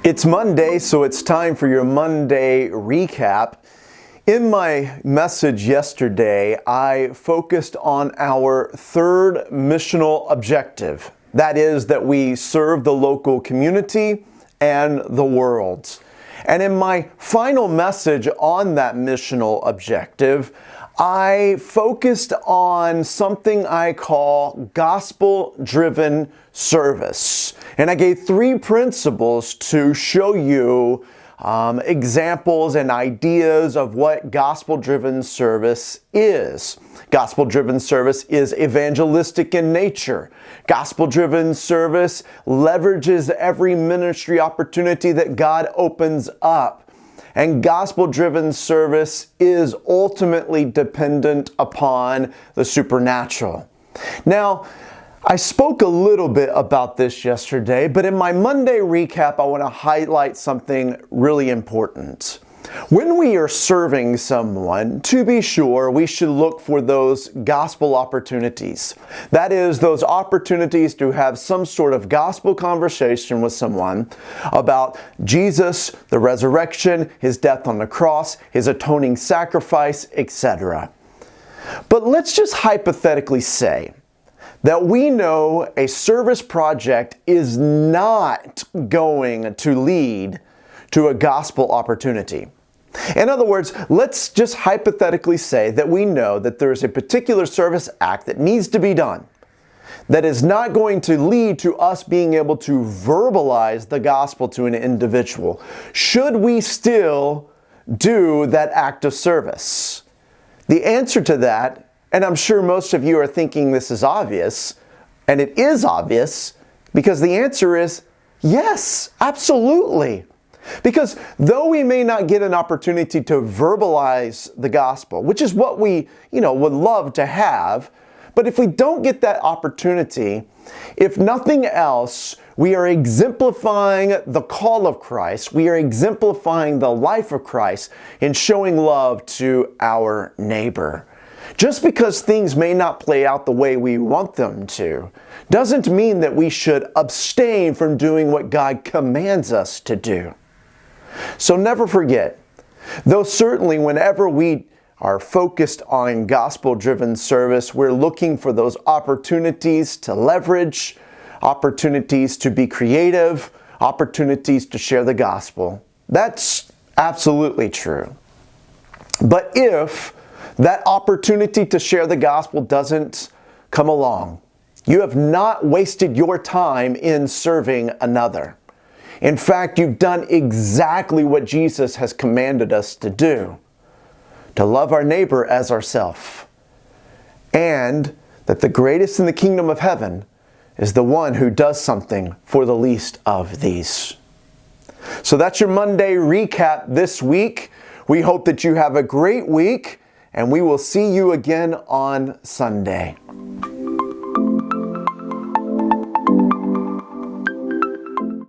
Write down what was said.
It's Monday, so it's time for your Monday recap. In my message yesterday, I focused on our third missional objective. That is that we serve the local community and the world. And in my final message on that missional objective, I focused on something I call gospel-driven service. And I gave 3 principles to show you examples and ideas of what gospel-driven service is. Gospel-driven service is evangelistic in nature. Gospel-driven service leverages every ministry opportunity that God opens up. And gospel-driven service is ultimately dependent upon the supernatural. Now, I spoke a little bit about this yesterday, but in my Monday recap, I want to highlight something really important. When we are serving someone, to be sure, we should look for those gospel opportunities. That is, those opportunities to have some sort of gospel conversation with someone about Jesus, the resurrection, His death on the cross, His atoning sacrifice, etc. But let's just hypothetically say that we know a service project is not going to lead to a gospel opportunity. In other words, let's just hypothetically say that we know that there's a particular service act that needs to be done that is not going to lead to us being able to verbalize the gospel to an individual. Should we still do that act of service? The answer to that, and I'm sure most of you are thinking this is obvious, and it is obvious, because the answer is yes, absolutely. Because though we may not get an opportunity to verbalize the gospel, which is what we, would love to have, but if we don't get that opportunity, if nothing else, we are exemplifying the call of Christ. We are exemplifying the life of Christ in showing love to our neighbor. Just because things may not play out the way we want them to, doesn't mean that we should abstain from doing what God commands us to do. So never forget, though certainly whenever we are focused on gospel-driven service, we're looking for those opportunities to leverage, opportunities to be creative, opportunities to share the gospel. That's absolutely true. But if that opportunity to share the gospel doesn't come along, you have not wasted your time in serving another. In fact, you've done exactly what Jesus has commanded us to do, to love our neighbor as ourselves, and that the greatest in the kingdom of heaven is the one who does something for the least of these. So that's your Monday recap this week. We hope that you have a great week, and we will see you again on Sunday.